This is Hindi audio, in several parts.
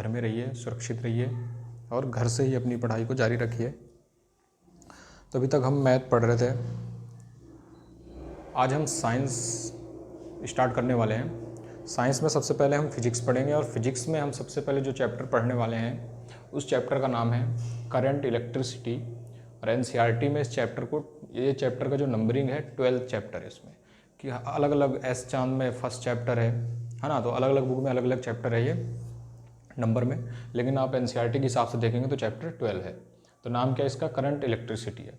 घर में रहिए, सुरक्षित रहिए और घर से ही अपनी पढ़ाई को जारी रखिए। तो अभी तक हम मैथ पढ़ रहे थे, आज हम साइंस स्टार्ट करने वाले हैं। साइंस में सबसे पहले हम फिजिक्स पढ़ेंगे और फिजिक्स में हम सबसे पहले जो चैप्टर पढ़ने वाले हैं उस चैप्टर का नाम है करंट इलेक्ट्रिसिटी। और एनसीईआरटी में इस चैप्टर को, ये चैप्टर का जो नंबरिंग है 12th चैप्टर है इसमें, कि अलग अलग एस चांद में फर्स्ट चैप्टर है ना, तो अलग अलग बुक में अलग अलग चैप्टर है ये नंबर में, लेकिन आप एनसीईआरटी के हिसाब से देखेंगे तो चैप्टर 12 है। तो नाम क्या है इसका? करंट इलेक्ट्रिसिटी है।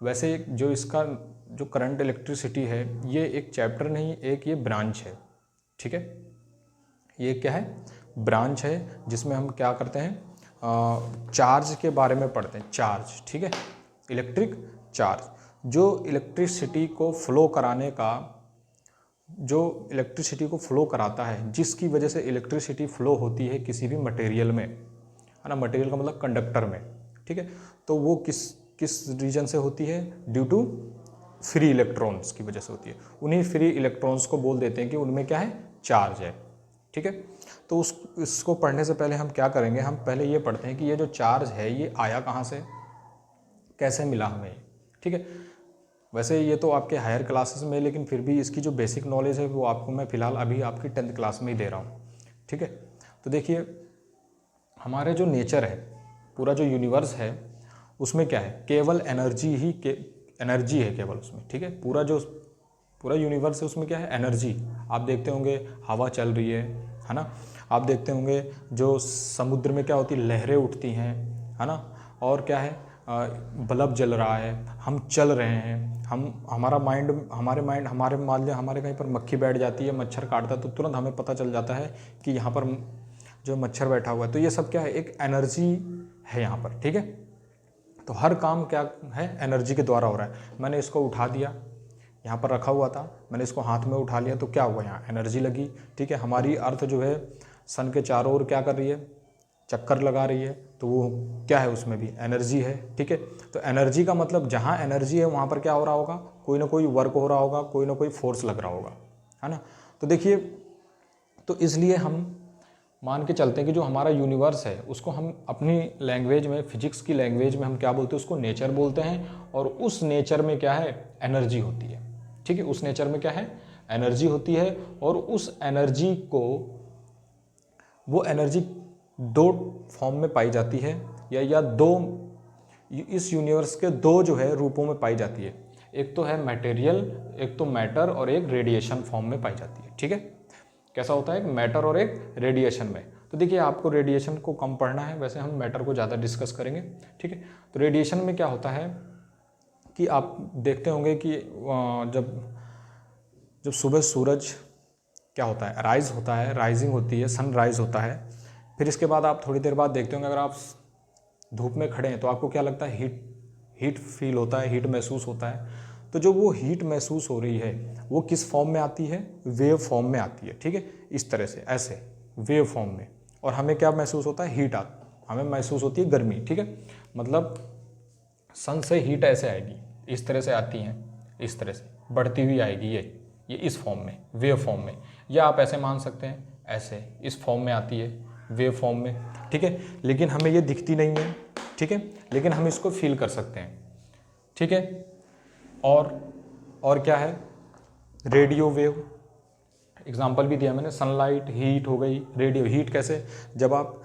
वैसे जो इसका जो करंट इलेक्ट्रिसिटी है ये एक चैप्टर नहीं, एक ये ब्रांच है, ठीक है। ये क्या है? ब्रांच है, जिसमें हम क्या करते हैं, चार्ज के बारे में पढ़ते हैं, चार्ज, ठीक है, इलेक्ट्रिक चार्ज, जो इलेक्ट्रिसिटी को फ्लो कराने का, जो इलेक्ट्रिसिटी को फ्लो कराता है, जिसकी वजह से इलेक्ट्रिसिटी फ्लो होती है किसी भी मटेरियल में, है ना, मटेरियल का मतलब कंडक्टर में, ठीक है। तो वो किस रीजन से होती है? ड्यू टू फ्री इलेक्ट्रॉन्स की वजह से होती है। उन्हीं फ्री इलेक्ट्रॉन्स को बोल देते हैं कि उनमें क्या है? चार्ज है, ठीक है। तो इसको पढ़ने से पहले हम क्या करेंगे, हम पहले ये पढ़ते हैं कि ये जो चार्ज है ये आया कहाँ से, कैसे मिला हमें, ठीक है। वैसे ये तो आपके हायर क्लासेस में, लेकिन फिर भी इसकी जो बेसिक नॉलेज है वो आपको मैं फ़िलहाल अभी आपकी 10th क्लास में ही दे रहा हूँ, ठीक है। तो देखिए, हमारे जो नेचर है, पूरा जो यूनिवर्स है, उसमें क्या है? केवल एनर्जी ही एनर्जी है केवल उसमें, ठीक है। पूरा यूनिवर्स है, उसमें क्या है? एनर्जी। आप देखते होंगे हवा चल रही है ना, आप देखते होंगे जो समुद्र में क्या होती है, लहरें उठती हैं, है ना, और क्या है, बल्ब जल रहा है, हम चल रहे हैं, हमारे मान लिया हमारे कहीं पर मक्खी बैठ जाती है, मच्छर काटता है, तो तुरंत हमें पता चल जाता है कि यहाँ पर जो मच्छर बैठा हुआ है। तो ये सब क्या है? एक एनर्जी है यहाँ पर, ठीक है। तो हर काम क्या है? एनर्जी के द्वारा हो रहा है। मैंने इसको उठा दिया, यहाँ पर रखा हुआ था, मैंने इसको हाथ में उठा लिया, तो क्या हुआ? यहाँ एनर्जी लगी, ठीक है। हमारी अर्थ जो है सन के चारों ओर क्या कर रही है? चक्कर लगा रही है, तो वो क्या है? उसमें भी एनर्जी है, ठीक है। तो एनर्जी का मतलब जहाँ एनर्जी है वहाँ पर क्या हो रहा होगा? कोई ना कोई वर्क हो रहा होगा, कोई ना कोई फोर्स लग रहा होगा, है ना। तो देखिए, तो इसलिए हम मान के चलते हैं कि जो हमारा यूनिवर्स है उसको हम अपनी लैंग्वेज में, फिजिक्स की लैंग्वेज में हम क्या बोलते हैं? उसको नेचर बोलते हैं। और उस नेचर में क्या है? एनर्जी होती है, ठीक है। उस नेचर में क्या है? एनर्जी होती है। और उस एनर्जी को, वो एनर्जी दो फॉर्म में पाई जाती है, या दो, इस यूनिवर्स के दो जो है रूपों में पाई जाती है। एक तो है मटेरियल, एक तो मैटर, और एक रेडिएशन फॉर्म में पाई जाती है, ठीक है। कैसा होता है? एक मैटर और एक रेडिएशन में। तो देखिए, आपको रेडिएशन को कम पढ़ना है, वैसे हम मैटर को ज़्यादा डिस्कस करेंगे, ठीक है। तो रेडिएशन में क्या होता है कि आप देखते होंगे कि जब सुबह सूरज क्या होता है? राइज होता है, राइजिंग होती है, सनराइज होता है। फिर इसके बाद आप थोड़ी देर बाद देखते होंगे, अगर आप धूप में खड़े हैं तो आपको क्या लगता है? हीट फील होता है, हीट महसूस होता है। तो जो वो हीट महसूस हो रही है वो किस फॉर्म में आती है? वेव फॉर्म में आती है, ठीक है। इस तरह से, ऐसे वेव फॉर्म में। और हमें क्या महसूस होता है? हीट हमें महसूस होती है गर्मी, ठीक है। मतलब सन से हीट ऐसे आएगी, इस तरह से आती हैं, इस तरह से बढ़ती हुई आएगी, ये इस फॉर्म में, वेव फॉर्म में। या आप ऐसे मान सकते हैं, ऐसे इस फॉर्म में आती है, वेव फॉर्म में, ठीक है। लेकिन हमें ये दिखती नहीं है, ठीक है, लेकिन हम इसको फील कर सकते हैं, ठीक है। और क्या है? रेडियो वेव, एग्जाम्पल भी दिया मैंने, सनलाइट, हीट हो गई, रेडियो हीट कैसे? जब आप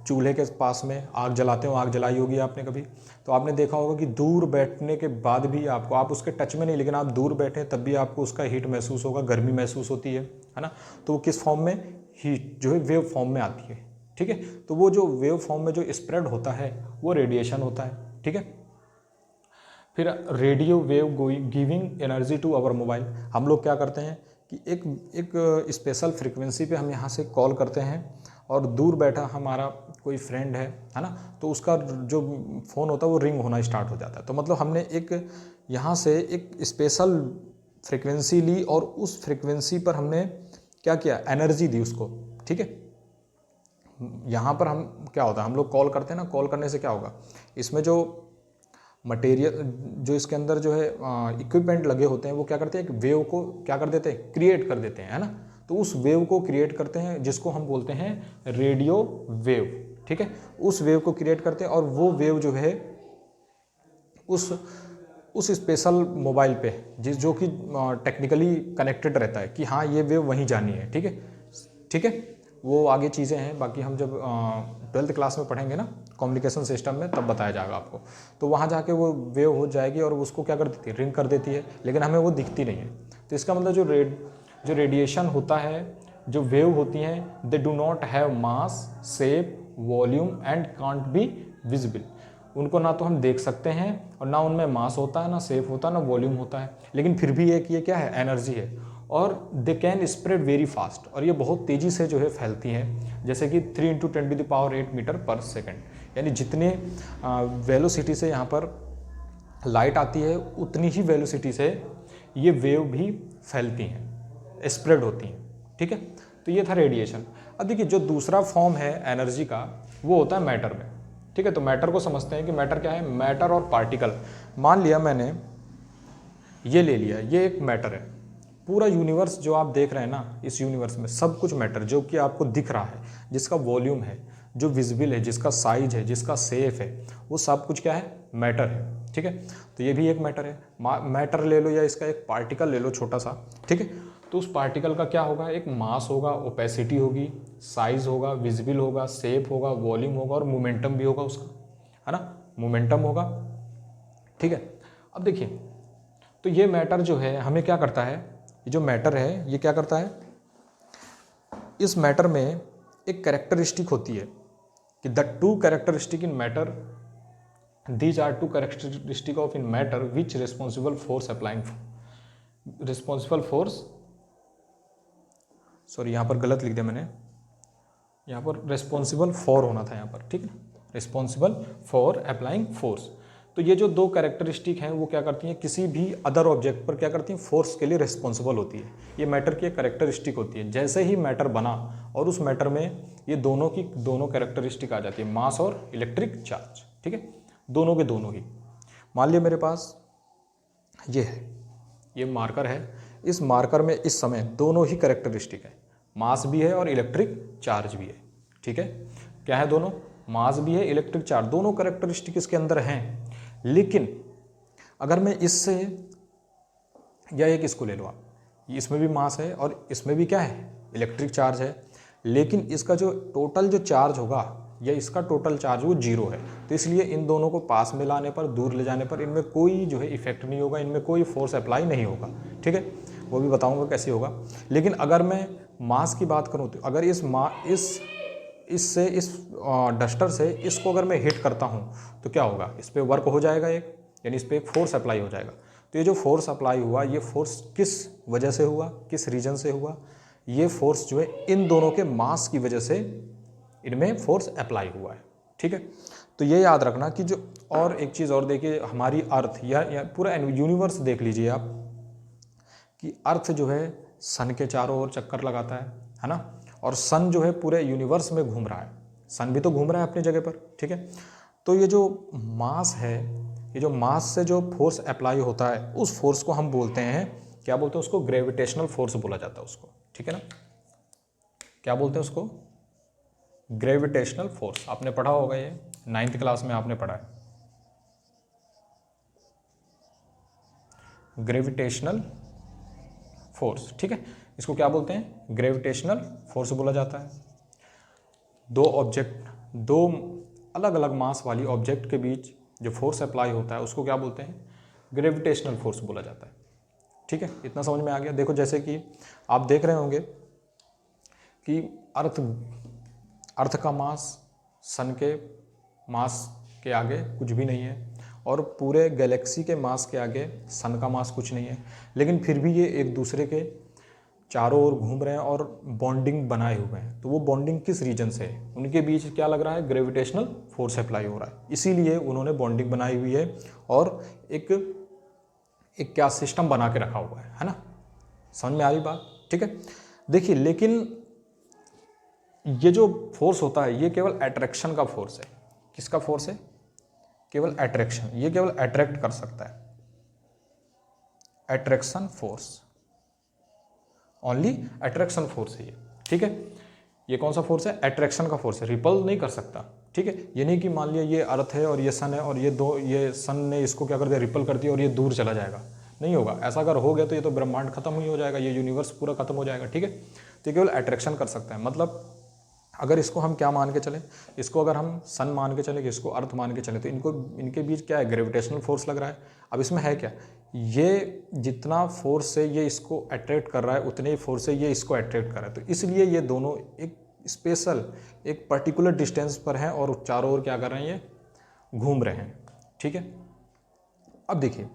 चूल्हे के पास में आग जलाते हो, आग जलाई होगी आपने कभी, तो आपने देखा होगा कि दूर बैठने के बाद भी आपको, आप उसके टच में नहीं, लेकिन आप दूर बैठे तब भी आपको उसका हीट महसूस होगा, गर्मी महसूस होती है ना। तो वो किस फॉर्म में? हीट जो है वेव फॉर्म में आती है, ठीक है। तो वो जो वेव फॉर्म में जो स्प्रेड होता है वो रेडिएशन होता है, ठीक है। फिर radio wave giving energy to our mobile. हम लोग क्या करते हैं कि एक स्पेशल फ्रिक्वेंसी पे हम यहाँ से कॉल करते हैं, और दूर बैठा हमारा कोई फ्रेंड है ना, तो उसका जो फ़ोन होता है वो रिंग होना स्टार्ट हो जाता है। तो मतलब हमने एक यहाँ से एक स्पेशल फ्रिक्वेंसी ली, और उस फ्रिक्वेंसी पर हमने क्या किया? एनर्जी दी उसको, ठीक है। यहाँ पर हम क्या होता है, हम लोग कॉल करते हैं ना, कॉल करने से क्या होगा? इसमें जो मटेरियल, जो इसके अंदर जो है इक्विपमेंट लगे होते हैं, वो क्या करते हैं? एक वेव को क्या कर देते हैं? क्रिएट कर देते हैं, है ना। तो उस वेव को क्रिएट करते हैं जिसको हम बोलते हैं रेडियो वेव, ठीक है। उस वेव को क्रिएट करते हैं और वो वेव जो है उस स्पेशल मोबाइल पे जो कि टेक्निकली कनेक्टेड रहता है कि हाँ ये वेव वहीं जानी है, ठीक है, ठीक है। वो आगे चीज़ें हैं, बाकी हम जब 12th क्लास में पढ़ेंगे ना कम्युनिकेशन सिस्टम में, तब बताया जाएगा आपको। तो वहाँ जाके वो वेव हो जाएगी और उसको क्या कर देती है, रिंग कर देती है, लेकिन हमें वो दिखती नहीं है। तो इसका मतलब जो रेडिएशन होता है, जो वेव होती हैं, they do not have mass, shape, volume and can't be visible. उनको ना तो हम देख सकते हैं और ना उनमें मास होता है, ना शेप होता है, ना वॉल्यूम होता है, लेकिन फिर भी एक ये क्या है, एनर्जी है। और they can spread very fast, और ये बहुत तेज़ी से जो है फैलती हैं, जैसे कि 3 × 10⁸ मीटर पर सेकेंड। यानी जितने वेलोसिटी से यहाँ पर लाइट आती है उतनी ही वेलोसिटी से ये वेव भी फैलती हैं, स्प्रेड होती हैं, ठीक है। तो ये था रेडिएशन। अब देखिए जो दूसरा फॉर्म है एनर्जी का, वो होता है मैटर में, ठीक है। तो मैटर को समझते हैं कि मैटर क्या है, मैटर और पार्टिकल। मान लिया मैंने ये ले लिया, ये एक मैटर है। पूरा यूनिवर्स जो आप देख रहे हैं ना, इस यूनिवर्स में सब कुछ मैटर, जो कि आपको दिख रहा है, जिसका वॉल्यूम है, जो विजिबल है, जिसका साइज है, जिसका शेप है, वो सब कुछ क्या है, मैटर है, ठीक है। तो ये भी एक मैटर है। मैटर ले लो या इसका एक पार्टिकल ले लो छोटा सा, ठीक है। तो उस पार्टिकल का क्या होगा, एक मास होगा, ओपेसिटी होगी, साइज होगा, विजिबल होगा, शेप होगा, वॉल्यूम होगा और मोमेंटम भी होगा उसका, है ना, मोमेंटम होगा, ठीक है। अब देखिए, तो ये मैटर जो है हमें क्या करता है, ये जो मैटर है ये क्या करता है, इस मैटर में एक कैरेक्टरिस्टिक होती है कि the two characteristic in matter, these are two characteristic of in matter which responsible force applying, responsible force, sorry यहाँ पर गलत लिख दिया मैंने, यहाँ पर रिस्पॉन्सिबल फॉर होना था यहाँ पर, ठीक है, रिस्पॉन्सिबल फॉर अप्लाइंग फोर्स। तो ये जो दो कैरेक्टरिस्टिक हैं वो क्या करती हैं, किसी भी अदर ऑब्जेक्ट पर क्या करती हैं, फोर्स के लिए रिस्पॉन्सिबल होती है। ये मैटर की एक कैरेक्टरिस्टिक होती है। जैसे ही मैटर बना और उस मैटर में ये दोनों की दोनों कैरेक्टरिस्टिक आ जाती है, मास और इलेक्ट्रिक चार्ज, ठीक है, दोनों के दोनों ही। मान लिया मेरे पास ये है, ये मार्कर है, इस मार्कर में इस समय दोनों ही कैरेक्टरिस्टिक है, मास भी है और इलेक्ट्रिक चार्ज भी है, ठीक है। क्या है दोनों, मास भी है, इलेक्ट्रिक चार्ज, दोनों कैरेक्टरिस्टिक इसके अंदर हैं। लेकिन अगर मैं इससे या एक इसको ले लो आप, इसमें भी मास है और इसमें भी क्या है, इलेक्ट्रिक चार्ज है, लेकिन इसका जो टोटल जो चार्ज होगा या इसका टोटल चार्ज वो 0 है। तो इसलिए इन दोनों को पास में लाने पर, दूर ले जाने पर इनमें कोई जो है इफेक्ट नहीं होगा, इनमें कोई फोर्स अप्लाई नहीं होगा, ठीक है, वो भी बताऊंगा कैसे होगा। लेकिन अगर मैं मास की बात करूँ तो अगर इस डस्टर से इसको अगर मैं हिट करता हूँ तो क्या होगा, इस पर वर्क हो जाएगा एक, यानी इस पर एक फोर्स अप्लाई हो जाएगा। तो ये जो फोर्स अप्लाई हुआ, ये फोर्स किस वजह से हुआ, किस रीजन से हुआ, ये फोर्स जो है इन दोनों के मास की वजह से इनमें फोर्स अप्लाई हुआ है, ठीक है। तो ये याद रखना कि जो, और एक चीज़ और देखिए, हमारी अर्थ या पूरा यूनिवर्स देख लीजिए आप कि अर्थ जो है सन के चारों ओर चक्कर लगाता है ना, और सन जो है पूरे यूनिवर्स में घूम रहा है, सन भी तो घूम रहा है अपनी जगह पर, ठीक है। तो ये जो मास है, ये जो मास से जो फोर्स अप्लाई होता है, उस फोर्स को हम बोलते हैं, क्या बोलते हैं उसको, ग्रेविटेशनल फोर्स बोला जाता है उसको, ठीक है ना। क्या बोलते हैं उसको, ग्रेविटेशनल फोर्स। आपने पढ़ा होगा, ये 9th क्लास में आपने पढ़ा है, ग्रेविटेशनल फोर्स, ठीक है। इसको क्या बोलते हैं, ग्रेविटेशनल फोर्स बोला जाता है। दो अलग अलग मास वाली ऑब्जेक्ट के बीच जो फोर्स अप्लाई होता है उसको क्या बोलते हैं, ग्रेविटेशनल फोर्स बोला जाता है, ठीक है। इतना समझ में आ गया। देखो जैसे कि आप देख रहे होंगे कि अर्थ का मास सन के मास के आगे कुछ भी नहीं है, और पूरे गैलेक्सी के मास के आगे सन का मास कुछ नहीं है, लेकिन फिर भी ये एक दूसरे के चारों ओर घूम रहे हैं और बॉन्डिंग बनाए हुए हैं। तो वो बॉन्डिंग किस रीजन से है, उनके बीच क्या लग रहा है, ग्रेविटेशनल फोर्स अप्लाई हो रहा है, इसीलिए उन्होंने बॉन्डिंग बनाई हुई है और एक क्या सिस्टम बना के रखा हुआ है ना। समझ में आ रही बात, ठीक है। देखिए, लेकिन ये जो फोर्स होता है ये केवल अट्रैक्शन का फोर्स है। किसका फोर्स है, केवल अट्रैक्शन, ये केवल अट्रैक्ट कर सकता है, attraction force. Only attraction force है ये, ठीक है। ये कौन सा फोर्स है? अट्रैक्शन का फोर्स है, रिपल नहीं कर सकता, ठीक है। ये नहीं कि मान लिया ये अर्थ है और ये सन है और ये सन ने इसको क्या कर दिया, रिपल कर दिया और ये दूर चला जाएगा, नहीं होगा। ऐसा अगर हो गया तो ये तो ब्रह्मांड खत्म ही हो जाएगा, ये यूनिवर्स पूरा खत्म हो जाएगा, ठीक है। तो ये केवल अट्रैक्शन कर सकता है। मतलब अगर इसको हम क्या मान के चलें, इसको अगर हम सन मान के चलें, इसको अर्थ मान के चलें, तो इनके बीच क्या है, ग्रेविटेशनल फोर्स लग रहा है। अब इसमें है क्या, ये जितना फोर्स से ये इसको अट्रैक्ट कर रहा है उतने ही फोर्स से ये इसको अट्रैक्ट कर रहा है। तो इसलिए ये दोनों एक स्पेशल एक पर्टिकुलर डिस्टेंस पर हैं और चारों ओर क्या कर रहे हैं, ये घूम रहे हैं, ठीक है। अब देखिए,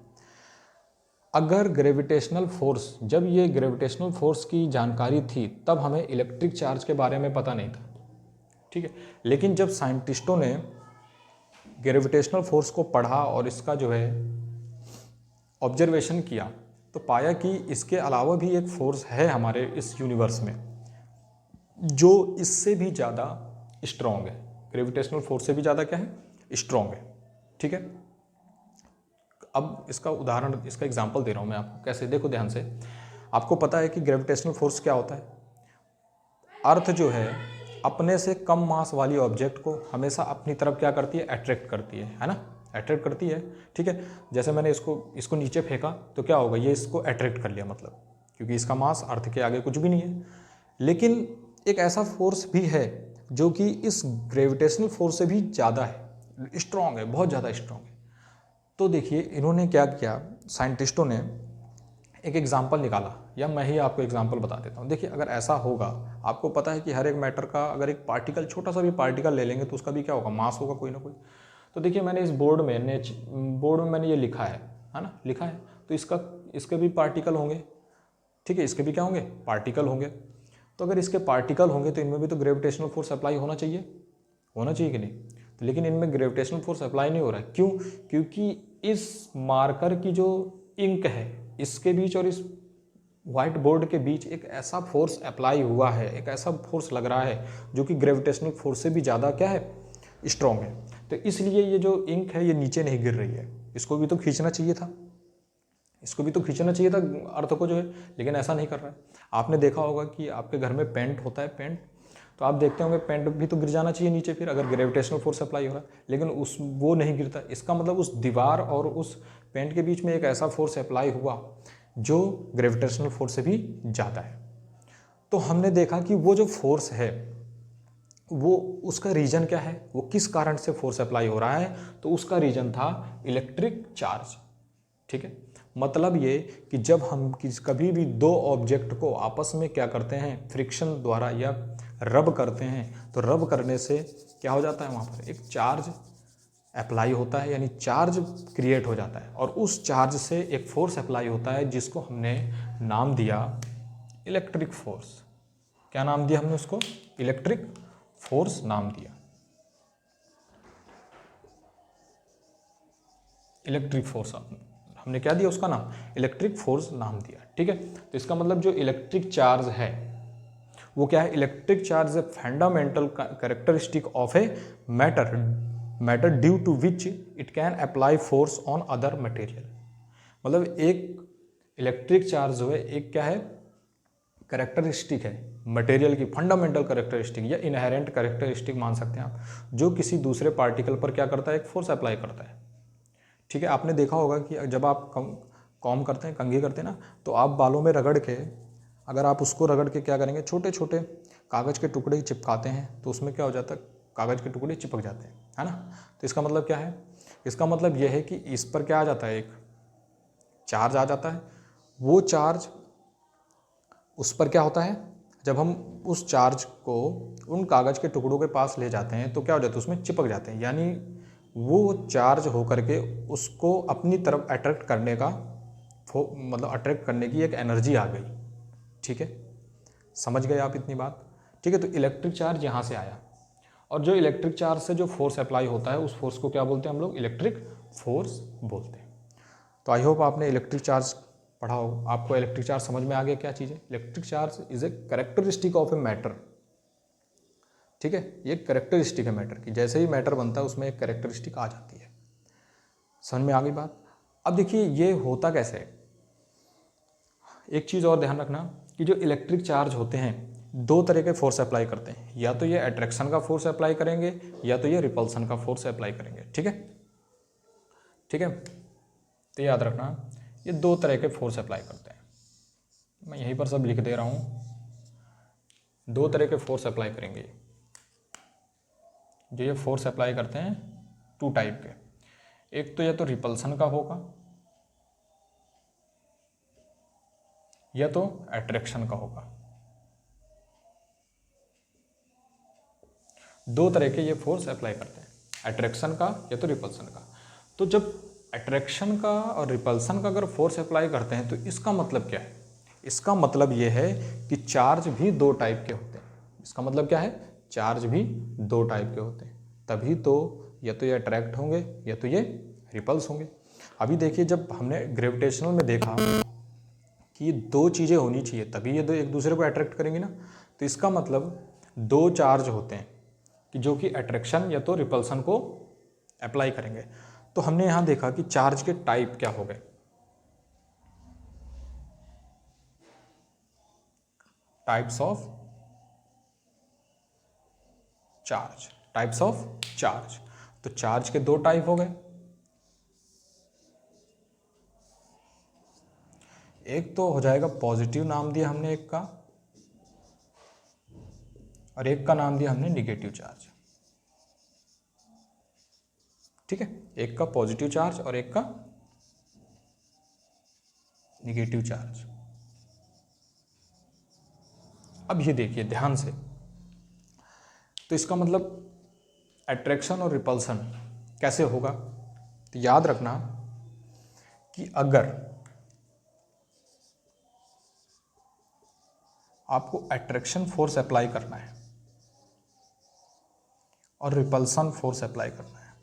अगर ग्रेविटेशनल फोर्स, जब ये ग्रेविटेशनल फोर्स की जानकारी थी तब हमें इलेक्ट्रिक चार्ज के बारे में पता नहीं था, ठीक है। लेकिन जब साइंटिस्टों ने ग्रेविटेशनल फोर्स को पढ़ा और इसका जो है ऑब्जर्वेशन किया तो पाया कि इसके अलावा भी एक फोर्स है हमारे इस यूनिवर्स में जो इससे भी ज़्यादा स्ट्रॉन्ग है, ग्रेविटेशनल फोर्स से भी ज़्यादा क्या है, स्ट्रॉन्ग है, ठीक है। अब इसका उदाहरण, इसका एग्जांपल दे रहा हूँ मैं आपको, कैसे, देखो ध्यान से। आपको पता है कि ग्रेविटेशनल फोर्स क्या होता है। अर्थ जो है अपने से कम मास वाली ऑब्जेक्ट को हमेशा अपनी तरफ क्या करती है, अट्रैक्ट करती है ना, अट्रैक्ट करती है, ठीक है। जैसे मैंने इसको नीचे फेंका तो क्या होगा, ये इसको अट्रैक्ट कर लिया, मतलब क्योंकि इसका मास अर्थ के आगे कुछ भी नहीं है। लेकिन एक ऐसा फोर्स भी है जो कि इस ग्रेविटेशनल फोर्स से भी ज़्यादा है, स्ट्रॉन्ग है, बहुत ज़्यादा स्ट्रॉन्ग है। तो देखिए इन्होंने क्या किया, साइंटिस्टों ने एक एग्जाम्पल निकाला, या मैं ही आपको एग्जाम्पल बता देता हूँ। देखिए अगर ऐसा होगा, आपको पता है कि हर एक मैटर का अगर एक पार्टिकल, छोटा सा भी पार्टिकल ले लेंगे तो उसका भी क्या होगा, मास होगा कोई ना कोई। तो देखिए मैंने इस बोर्ड में मैंने ये लिखा है ना, लिखा है, तो इसके भी पार्टिकल होंगे, ठीक है, इसके भी क्या होंगे, पार्टिकल होंगे। तो अगर इसके पार्टिकल होंगे तो इनमें भी तो ग्रेविटेशनल फोर्स अप्लाई होना चाहिए कि नहीं। तो लेकिन इनमें ग्रेविटेशनल फोर्स अप्लाई नहीं हो रहा है, क्यों? क्योंकि इस मार्कर की जो इंक है इसके बीच और इस व्हाइट बोर्ड के बीच एक ऐसा फोर्स अप्लाई हुआ है, एक ऐसा फोर्स लग रहा है जो कि ग्रेविटेशनल फोर्स से भी ज़्यादा क्या है, स्ट्रॉन्ग है। तो इसलिए ये जो इंक है ये नीचे नहीं गिर रही है, इसको भी तो खींचना चाहिए था, अर्थ को जो है, लेकिन ऐसा नहीं कर रहा है। आपने देखा होगा कि आपके घर में पेंट होता है, पेंट, तो आप देखते होंगे पेंट भी तो गिर जाना चाहिए नीचे फिर, अगर ग्रेविटेशनल फोर्स अप्लाई हो रहा है, लेकिन वो नहीं गिरता। इसका मतलब उस दीवार और उस पेंट के बीच में एक ऐसा फोर्स अप्लाई हुआ जो ग्रेविटेशनल फोर्स से भी ज़्यादा है। तो हमने देखा कि वो जो फोर्स है वो, उसका रीजन क्या है, वो किस कारण से फोर्स अप्लाई हो रहा है, तो उसका रीजन था इलेक्ट्रिक चार्ज, ठीक है। मतलब ये कि जब हम कभी भी दो ऑब्जेक्ट को आपस में क्या करते हैं, फ्रिक्शन द्वारा या रब करते हैं, तो रब करने से क्या हो जाता है, वहाँ पर एक चार्ज अप्लाई होता है, यानी चार्ज क्रिएट हो जाता है, और उस चार्ज से एक फोर्स अप्लाई होता है जिसको हमने नाम दिया इलेक्ट्रिक फोर्स। क्या नाम दिया हमने उसको, इलेक्ट्रिक फोर्स नाम दिया, इलेक्ट्रिक फोर्स हमने क्या दिया उसका नाम, इलेक्ट्रिक फोर्स नाम दिया, ठीक है। तो इसका मतलब जो इलेक्ट्रिक चार्ज है वो क्या है, electric charge a fundamental characteristic of a matter due to which it can apply force on other material. मतलब एक इलेक्ट्रिक चार्ज जो है एक क्या है, कैरेक्टरिस्टिक है मटेरियल की, फंडामेंटल कैरेक्टरिस्टिक या इनहेरेंट कैरेक्टरिस्टिक मान सकते हैं आप, जो किसी दूसरे पार्टिकल पर क्या करता है, एक फोर्स अप्लाई करता है, ठीक है। आपने देखा होगा कि जब आप कॉम करते हैं, कंघी करते हैं ना, तो आप बालों में रगड़ के, अगर आप उसको रगड़ के क्या करेंगे, छोटे छोटे कागज़ के टुकड़े चिपकाते हैं तो उसमें क्या हो जाता है, कागज़ के टुकड़े चिपक जाते हैं, है ना। तो इसका मतलब क्या है, इसका मतलब यह है कि इस पर क्या आ जाता है, एक चार्ज आ जाता है। वो चार्ज उस पर क्या होता है, जब हम उस चार्ज को उन कागज़ के टुकड़ों के पास ले जाते हैं तो क्या हो जाता है, उसमें चिपक जाते हैं, यानी वो चार्ज होकर के उसको अपनी तरफ अट्रैक्ट करने का, मतलब अट्रैक्ट करने की एक एनर्जी आ गई, ठीक है। समझ गए आप इतनी बात, ठीक है। तो इलेक्ट्रिक चार्ज यहाँ से आया, और जो इलेक्ट्रिक चार्ज से जो फोर्स अप्लाई होता है उस फोर्स को क्या बोलते हैं हम लोग, इलेक्ट्रिक फोर्स बोलते हैं। तो आई होप आपने इलेक्ट्रिक चार्ज पढ़ा हो, आपको इलेक्ट्रिक चार्ज समझ में आ गया क्या चीज़ है। Electric charge is a characteristic of a matter, ठीक है, ये कैरेक्टरिस्टिक है मैटर की, जैसे ही मैटर बनता है उसमें एक कैरेक्टरिस्टिक आ जाती है। समझ में आ गई बात। अब देखिए ये होता कैसे है, एक चीज़ और ध्यान रखना कि जो इलेक्ट्रिक चार्ज होते हैं दो तरह के फोर्स अप्लाई करते हैं, या तो ये अट्रैक्शन का फोर्स अप्लाई करेंगे या तो ये रिपल्सन का फोर्स अप्लाई करेंगे। ठीक है, ठीक है, तो याद रखना ये दो तरह के फोर्स अप्लाई करते हैं। मैं यहीं पर सब लिख दे रहा हूँ, दो तरह के फोर्स अप्लाई करेंगे। जो ये फोर्स अप्लाई करते हैं टू टाइप के, एक तो या तो रिपल्सन का होगा या तो अट्रैक्शन का होगा। दो तरह के ये फोर्स अप्लाई करते हैं, अट्रैक्शन का या तो रिपल्सन का। तो जब अट्रैक्शन का और रिपल्सन का अगर फोर्स अप्लाई करते हैं तो इसका मतलब क्या है? इसका मतलब ये है कि चार्ज भी दो टाइप के होते हैं। इसका मतलब क्या है? चार्ज भी दो टाइप के होते हैं, तभी तो या तो ये अट्रैक्ट होंगे या तो ये रिपल्स होंगे। अभी देखिए, जब हमने ग्रेविटेशनल में देखा कि दो चीज़ें होनी चाहिए तभी ये दो एक दूसरे को अट्रैक्ट करेंगे ना, तो इसका मतलब दो चार्ज होते हैं कि जो कि अट्रैक्शन या तो रिपल्सन को अप्लाई करेंगे। तो हमने यहाँ देखा कि चार्ज के टाइप क्या हो गए। Types of charge, types of charge. तो चार्ज के दो टाइप हो गए, एक तो हो जाएगा पॉजिटिव, नाम दिया हमने एक का, और एक का नाम दिया हमने निगेटिव चार्ज। ठीक है, एक का पॉजिटिव चार्ज और एक का निगेटिव चार्ज। अब ये देखिए ध्यान से, तो इसका मतलब अट्रैक्शन और रिपल्सन कैसे होगा? तो याद रखना कि अगर आपको अट्रैक्शन फोर्स अप्लाई करना है और रिपल्सन फोर्स अप्लाई करना है,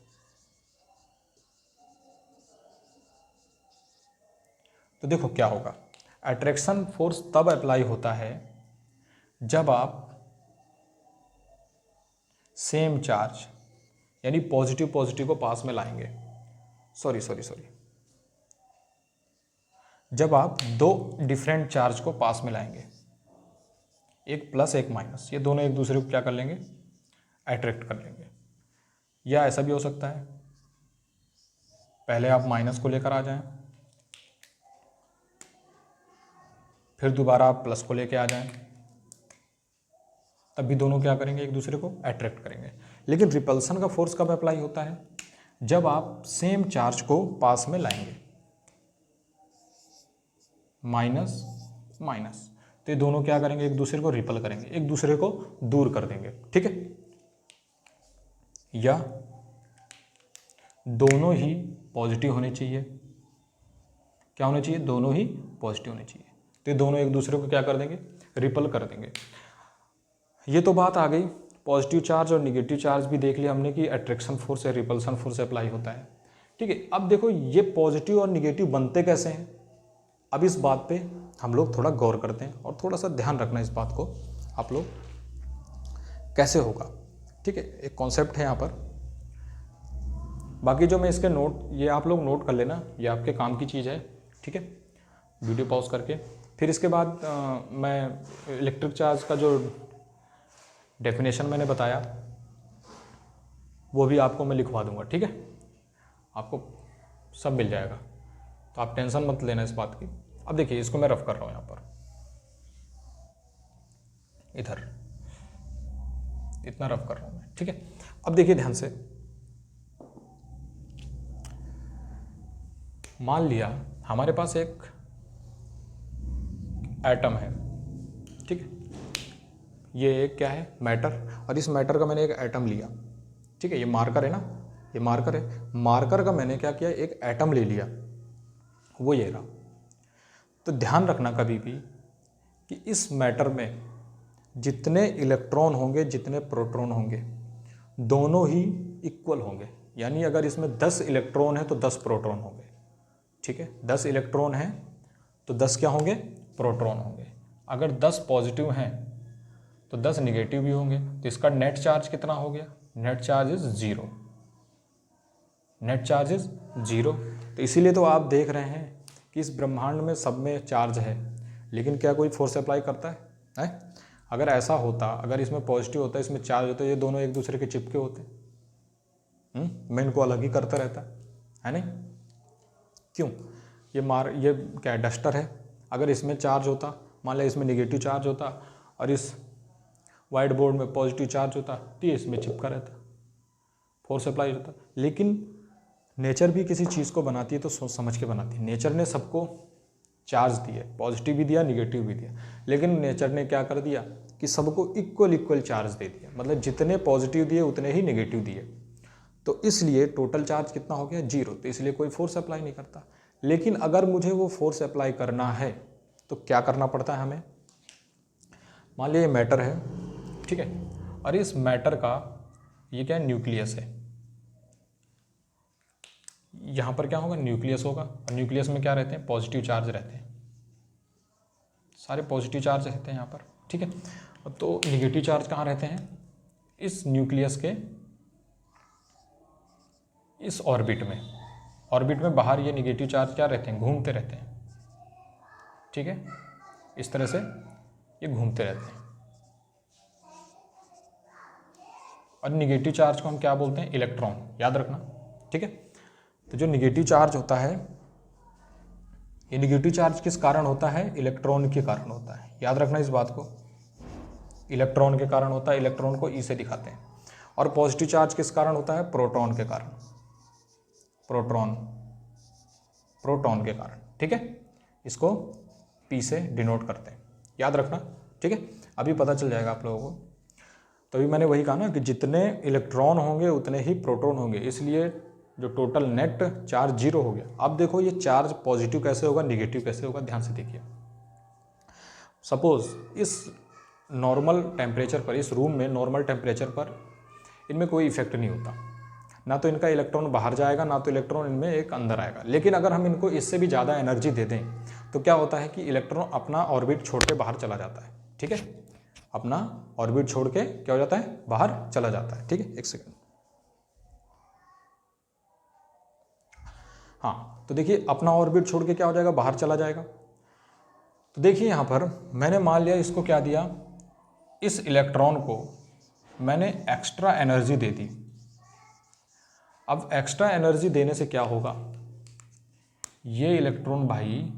तो देखो क्या होगा। अट्रैक्शन फोर्स तब अप्लाई होता है जब आप सेम चार्ज यानी पॉजिटिव पॉजिटिव को पास में लाएंगे। सॉरी, जब आप दो डिफरेंट चार्ज को पास में लाएंगे, एक प्लस एक माइनस, ये दोनों एक दूसरे को क्या कर लेंगे? अट्रैक्ट कर लेंगे। या ऐसा भी हो सकता है पहले आप माइनस को लेकर आ जाएं, फिर दोबारा आप प्लस को लेकर आ जाएं, तब भी दोनों क्या करेंगे? एक दूसरे को अट्रैक्ट करेंगे। लेकिन रिपल्सन का फोर्स कब अप्लाई होता है? जब आप सेम चार्ज को पास में लाएंगे, माइनस माइनस, तो ये दोनों क्या करेंगे? एक दूसरे को रिपल करेंगे, एक दूसरे को दूर कर देंगे। ठीक है, या दोनों ही पॉजिटिव होने चाहिए। क्या होने चाहिए? दोनों ही पॉजिटिव होने चाहिए। तो ये दोनों एक दूसरे को क्या कर देंगे? रिपल कर देंगे। ये तो बात आ गई, पॉजिटिव चार्ज और निगेटिव चार्ज भी देख लिया हमने कि अट्रैक्शन फोर्स या रिपल्सन फोर्स अप्लाई होता है। ठीक है, अब देखो ये पॉजिटिव और निगेटिव बनते कैसे हैं? अब इस बात पे हम लोग थोड़ा गौर करते हैं और थोड़ा सा ध्यान रखना इस बात को, आप लोग कैसे होगा। ठीक है, एक कॉन्सेप्ट है यहाँ पर, बाकी जो मैं इसके नोट, ये आप लोग नोट कर लेना, ये आपके काम की चीज़ है। ठीक है, वीडियो पॉज करके फिर इसके बाद मैं इलेक्ट्रिक चार्ज का जो डेफिनेशन मैंने बताया वो भी आपको मैं लिखवा दूंगा। ठीक है, आपको सब मिल जाएगा, तो आप टेंशन मत लेना इस बात की। अब देखिए, इसको मैं रफ कर रहा हूँ यहाँ पर, इधर इतना रफ कर रहा हूँ मैं। ठीक है, अब देखिए ध्यान से, मान लिया हमारे पास एक एटम है। ठीक है, ये एक क्या है? मैटर, और इस मैटर का मैंने एक एटम लिया। ठीक है, ये मार्कर है ना, ये मार्कर है, मार्कर का मैंने क्या किया? एक एटम ले लिया, वो ये रहा। तो ध्यान रखना कभी भी कि इस मैटर में जितने इलेक्ट्रॉन होंगे, जितने प्रोटॉन होंगे, दोनों ही इक्वल होंगे। यानी अगर इसमें 10 इलेक्ट्रॉन है तो 10 प्रोटॉन होंगे। ठीक है, 10 इलेक्ट्रॉन हैं तो 10 क्या होंगे? प्रोटॉन होंगे। अगर 10 पॉजिटिव हैं तो 10 निगेटिव भी होंगे। तो इसका नेट चार्ज कितना हो गया? Net charge is 0। Net charge is 0। तो इसीलिए तो आप देख रहे हैं कि इस ब्रह्मांड में सब में चार्ज है, लेकिन क्या कोई फोर्स अप्लाई करता है? अगर ऐसा होता, अगर इसमें पॉजिटिव होता है, इसमें चार्ज होता है, ये दोनों एक दूसरे के चिपके होते, मैं इनको अलग ही करता रहता है नहीं? क्यों? ये क्या है, डस्टर है। अगर इसमें चार्ज होता, मान लिया इसमें निगेटिव चार्ज होता और इस वाइट बोर्ड में पॉजिटिव चार्ज होता, तो ये इसमें चिपका रहता, फोर्स अप्लाई होता। लेकिन नेचर भी किसी चीज़ को बनाती है तो सोच समझ के बनाती है। नेचर ने सबको चार्ज दिया, पॉजिटिव भी दिया, निगेटिव भी दिया, लेकिन नेचर ने क्या कर दिया कि सबको इक्वल चार्ज दे दिया। मतलब जितने पॉजिटिव दिए उतने ही निगेटिव दिए, तो इसलिए टोटल चार्ज कितना हो गया, 0। तो इसलिए कोई फोर्स अप्लाई नहीं करता। लेकिन अगर मुझे वो फोर्स अप्लाई करना है तो क्या करना पड़ता है हमें? मान लिया ये मैटर है, ठीक है, और इस मैटर का ये क्या है, न्यूक्लियस है। यहाँ पर क्या होगा, न्यूक्लियस होगा, और न्यूक्लियस में क्या रहते हैं, पॉजिटिव चार्ज रहते हैं, सारे पॉजिटिव चार्ज रहते हैं यहाँ पर, ठीक है। तो निगेटिव चार्ज कहाँ रहते हैं, इस न्यूक्लियस के इस ऑर्बिट में। ऑर्बिट में बाहर ये निगेटिव चार्ज क्या रहते हैं, घूमते रहते हैं, ठीक है, इस तरह से ये घूमते रहते हैं। और निगेटिव चार्ज को हम क्या बोलते हैं, इलेक्ट्रॉन, याद रखना, ठीक है। तो जो निगेटिव चार्ज होता है, ये निगेटिव चार्ज किस कारण होता है, इलेक्ट्रॉन के कारण होता है, याद रखना इस बात को, इलेक्ट्रॉन के कारण होता है। इलेक्ट्रॉन को ई से दिखाते हैं। और पॉजिटिव चार्ज किस कारण होता है, प्रोटॉन के कारण, प्रोटॉन के कारण, ठीक है। इसको पी से डिनोट करते हैं, याद रखना, ठीक है। अभी पता चल जाएगा आप लोगों को। तभी मैंने वही कहा ना कि जितने इलेक्ट्रॉन होंगे उतने ही प्रोटॉन होंगे, इसलिए जो टोटल नेट चार्ज 0 हो गया। अब देखो ये चार्ज पॉजिटिव कैसे होगा, निगेटिव कैसे होगा, ध्यान से देखिए। सपोज इस नॉर्मल टेम्परेचर पर, इस रूम में नॉर्मल टेम्परेचर पर इनमें कोई इफेक्ट नहीं होता, ना तो इनका इलेक्ट्रॉन बाहर जाएगा, ना तो इलेक्ट्रॉन इनमें एक अंदर आएगा। लेकिन अगर हम इनको इससे भी ज़्यादा एनर्जी दे दें तो क्या होता है कि इलेक्ट्रॉन अपना ऑर्बिट छोड़ के बाहर चला जाता है, ठीक है, अपना ऑर्बिट छोड़ के क्या हो जाता है, बाहर चला जाता है, ठीक है। एक सेकंड, हाँ, तो देखिए अपना ऑर्बिट छोड़ के क्या हो जाएगा, बाहर चला जाएगा। तो देखिए यहाँ पर मैंने मान लिया इसको क्या दिया, इस इलेक्ट्रॉन को मैंने एक्स्ट्रा एनर्जी दे दी। अब एक्स्ट्रा एनर्जी देने से क्या होगा, ये इलेक्ट्रॉन भाई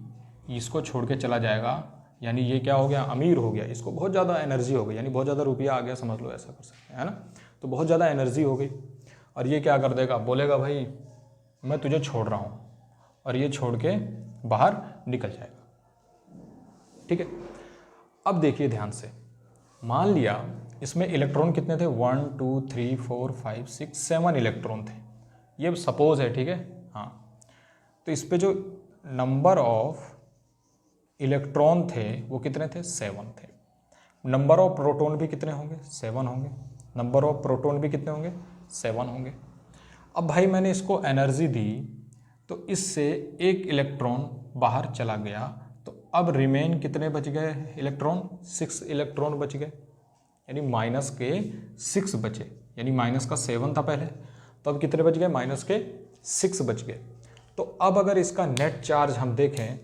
इसको छोड़ के चला जाएगा, यानी ये क्या हो गया, अमीर हो गया, इसको बहुत ज़्यादा एनर्जी हो गई, यानी बहुत ज़्यादा रुपया आ गया, समझ लो, ऐसा कर सकते हैं, है ना। तो बहुत ज़्यादा एनर्जी हो गई, और ये क्या कर देगा, बोलेगा भाई मैं तुझे छोड़ रहा हूँ, और ये छोड़ के बाहर निकल जाएगा, ठीक है। अब देखिए ध्यान से, मान लिया इसमें इलेक्ट्रॉन कितने थे, 1 2 3 4 5 6 7 इलेक्ट्रॉन थे, ये सपोज है, ठीक है। हाँ, तो इस पे जो नंबर ऑफ इलेक्ट्रॉन थे वो कितने थे, 7 थे। नंबर ऑफ प्रोटॉन भी कितने होंगे, 7 होंगे। नंबर ऑफ प्रोटॉन भी कितने होंगे, 7 होंगे। अब भाई मैंने इसको एनर्जी दी, तो इससे एक इलेक्ट्रॉन बाहर चला गया, तो अब रिमेन कितने बच गए इलेक्ट्रॉन, 6 इलेक्ट्रॉन बच गए, यानी माइनस के 6 बचे, यानी माइनस का 7 था पहले, तो अब कितने बच गए, माइनस के 6 बच गए। तो अब अगर इसका नेट चार्ज हम देखें,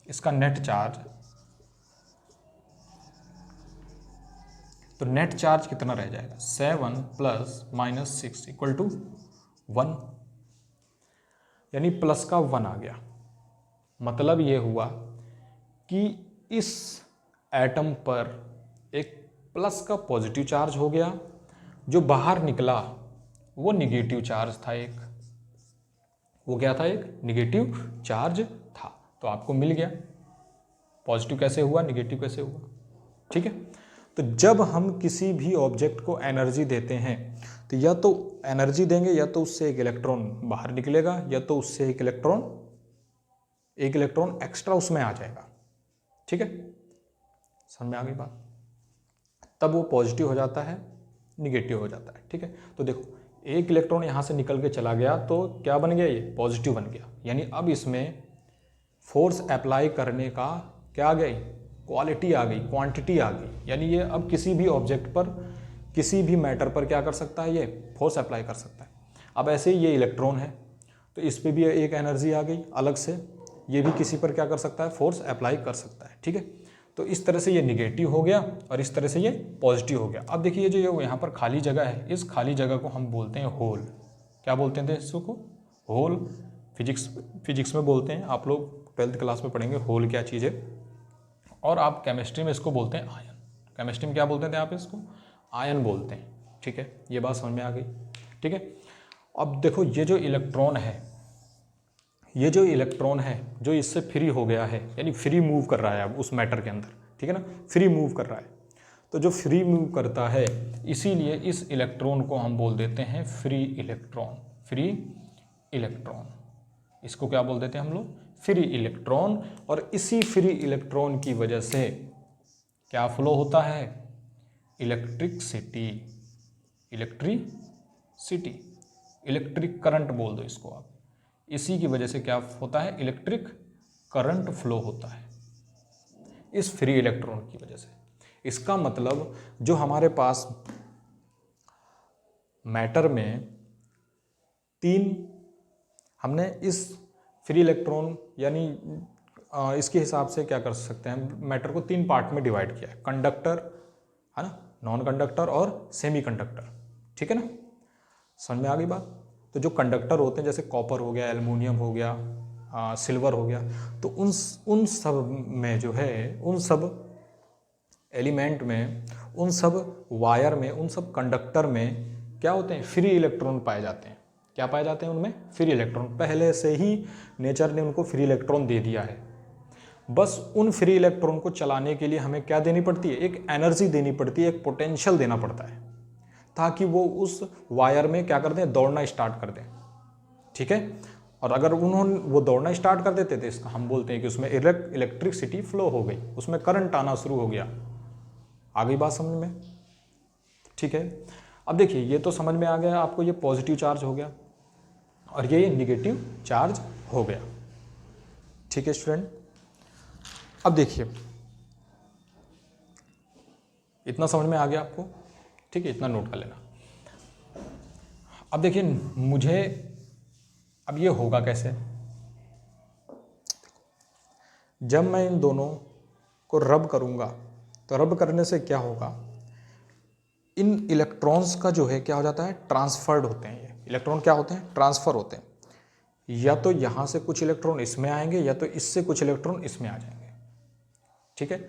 इसका नेट चार्ज, तो नेट चार्ज कितना रह जाएगा, 7 प्लस माइनस 6 इक्वल टू 1, यानी प्लस का 1 आ गया। मतलब ये हुआ कि इस एटम पर एक प्लस का पॉजिटिव चार्ज हो गया, जो बाहर निकला वो निगेटिव चार्ज था एक, वो क्या था, एक निगेटिव चार्ज था। तो आपको मिल गया पॉजिटिव कैसे हुआ, निगेटिव कैसे हुआ, ठीक है। तो जब हम किसी भी ऑब्जेक्ट को एनर्जी देते हैं तो या तो एनर्जी देंगे, या तो उससे एक इलेक्ट्रॉन बाहर निकलेगा, या तो उससे एक इलेक्ट्रॉन एक्स्ट्रा उसमें आ जाएगा, ठीक है। समझ में आ गई बात, तब वो पॉजिटिव हो जाता है, निगेटिव हो जाता है, ठीक है। तो देखो एक इलेक्ट्रॉन यहाँ से निकल के चला गया तो क्या बन गया, ये पॉजिटिव बन गया, यानी अब इसमें फोर्स अप्लाई करने का क्या आ गई, क्वालिटी आ गई, क्वांटिटी आ गई, यानी ये अब किसी भी ऑब्जेक्ट पर, किसी भी मैटर पर क्या कर सकता है, ये फोर्स अप्लाई कर सकता है। अब ऐसे ही ये इलेक्ट्रॉन है, तो इस पर भी एक एनर्जी आ गई अलग से, ये भी किसी पर क्या कर सकता है, फोर्स अप्लाई कर सकता है, ठीक है। तो इस तरह से ये निगेटिव हो गया और इस तरह से ये पॉजिटिव हो गया। अब देखिए जो ये यहाँ पर खाली जगह है, इस खाली जगह को हम बोलते हैं होल। क्या बोलते थे इसको? होल। फिजिक्स में बोलते हैं, आप लोग 12th क्लास में पढ़ेंगे होल क्या चीज़ है। और आप केमिस्ट्री में इसको बोलते हैं आयन। केमिस्ट्री में क्या बोलते थे आप इसको? आयन बोलते हैं। ठीक है, ये बात समझ में आ गई। ठीक है, अब देखो ये जो इलेक्ट्रॉन है, ये जो इलेक्ट्रॉन है जो इससे फ्री हो गया है, यानी फ्री मूव कर रहा है अब उस मैटर के अंदर, ठीक है ना, फ्री मूव कर रहा है। तो जो फ्री मूव करता है, इसीलिए इस इलेक्ट्रॉन को हम बोल देते हैं फ्री इलेक्ट्रॉन। फ्री इलेक्ट्रॉन, इसको क्या बोल देते हैं हम लोग? Free electron. और इसी फ्री इलेक्ट्रॉन की वजह से क्या फ्लो होता है? इलेक्ट्रिसिटी। इलेक्ट्रिसिटी, इलेक्ट्रिक करंट बोल दो इसको आप। इसी की वजह से क्या होता है? इलेक्ट्रिक करंट फ्लो होता है इस फ्री इलेक्ट्रॉन की वजह से। इसका मतलब जो हमारे पास मैटर में हमने इस फ्री इलेक्ट्रॉन यानी इसके हिसाब से क्या कर सकते हैं, मैटर को 3 पार्ट में डिवाइड किया है। कंडक्टर है ना, नॉन कंडक्टर और सेमी कंडक्टर। ठीक है ना, समझ में आ गई बात? तो जो कंडक्टर होते हैं जैसे कॉपर हो गया, एल्युमिनियम हो गया, सिल्वर हो गया, तो उन सब में जो है, उन सब एलिमेंट में, उन सब वायर में, उन सब कंडक्टर में क्या होते हैं? फ्री इलेक्ट्रॉन पाए जाते हैं। क्या पाए जाते हैं उनमें? Free electron. पहले से ही नेचर ने उनको फ्री इलेक्ट्रॉन दे दिया है। बस उन फ्री इलेक्ट्रॉन को चलाने के लिए हमें क्या देनी पड़ती है? एक एनर्जी देनी पड़ती है, एक पोटेंशियल देना पड़ता है, ताकि वो उस वायर में क्या कर दें? दौड़ना स्टार्ट कर दें। ठीक है, और अगर वो दौड़ना स्टार्ट कर देते तो इसका हम बोलते हैं कि उसमें इलेक्ट्रिसिटी फ्लो हो गई, उसमें करंट आना शुरू हो गया। आ गई बात समझ में? ठीक है, अब देखिए ये तो समझ में आ गया आपको, ये पॉजिटिव चार्ज हो गया और ये निगेटिव चार्ज हो गया। ठीक है स्टूडेंट, अब देखिए इतना समझ में आ गया आपको? ठीक है, इतना नोट कर लेना। अब देखिए मुझे अब ये होगा कैसे? जब मैं इन दोनों को रब करूंगा तो रब करने से क्या होगा? इन इलेक्ट्रॉन्स का जो है क्या हो जाता है? ट्रांसफर्ड होते हैं। ये इलेक्ट्रॉन क्या होते हैं? ट्रांसफर होते हैं। या तो यहाँ से कुछ इलेक्ट्रॉन इसमें आएंगे या तो इससे कुछ इलेक्ट्रॉन इसमें आ जाएंगे। ठीक है,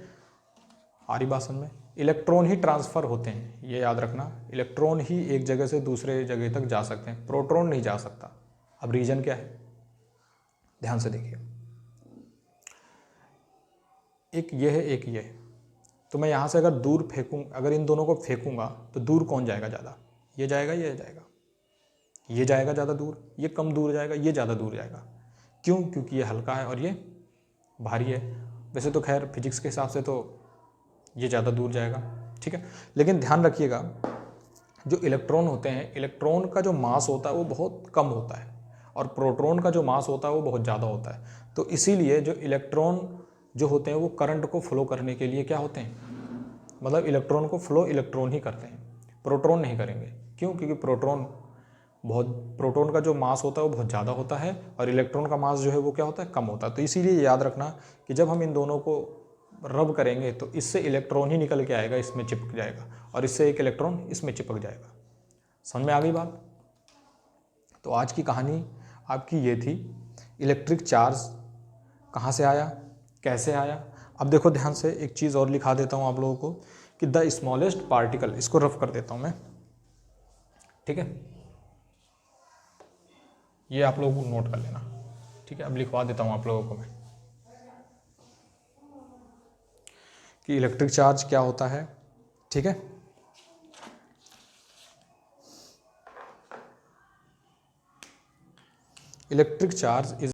आ रही बात समझ में? इलेक्ट्रॉन ही ट्रांसफ़र होते हैं, ये याद रखना। इलेक्ट्रॉन ही एक जगह से दूसरे जगह तक जा सकते हैं, प्रोटॉन नहीं जा सकता। अब रीजन क्या है? ध्यान से देखिए, एक ये है, एक ये है। तो मैं यहाँ से अगर दूर फेंकूँ, अगर इन दोनों को फेंकूँगा तो दूर कौन जाएगा ज़्यादा? ये जाएगा, ये जाएगा, ये जाएगा ज़्यादा दूर, ये कम दूर जाएगा, ये ज़्यादा दूर जाएगा। क्यों? क्योंकि ये हल्का है और ये भारी है। वैसे तो खैर फिजिक्स के हिसाब से तो ये ज़्यादा दूर जाएगा। ठीक है, लेकिन ध्यान रखिएगा जो इलेक्ट्रॉन होते हैं, इलेक्ट्रॉन का जो मास होता है वो बहुत कम होता है और प्रोटॉन का जो मास होता है वो बहुत ज़्यादा होता है। तो इसीलिए जो इलेक्ट्रॉन जो होते हैं वो करंट को फ्लो करने के लिए क्या होते हैं? मतलब इलेक्ट्रॉन को फ्लो इलेक्ट्रॉन ही करते हैं, प्रोटॉन नहीं करेंगे। क्यों? क्योंकि प्रोटॉन का जो मास होता है वो बहुत ज़्यादा होता है और इलेक्ट्रॉन का मास जो है वो क्या होता है? कम होता है। तो इसीलिए याद रखना कि जब हम इन दोनों को रब करेंगे तो इससे इलेक्ट्रॉन ही निकल के आएगा, इसमें चिपक जाएगा, और इससे एक इलेक्ट्रॉन इसमें चिपक जाएगा। समझ में आ गई बात? तो आज की कहानी आपकी ये थी, इलेक्ट्रिक चार्ज कहाँ से आया, कैसे आया। अब देखो ध्यान से, एक चीज़ और लिखा देता हूँ आप लोगों को कि द स्मॉलेस्ट पार्टिकल, इसको रफ कर देता हूँ मैं। ठीक है, ये आप लोगों को नोट कर लेना। ठीक है, अब लिखवा देता हूँ आप लोगों को मैं कि इलेक्ट्रिक चार्ज क्या होता है। ठीक है, इलेक्ट्रिक चार्ज इज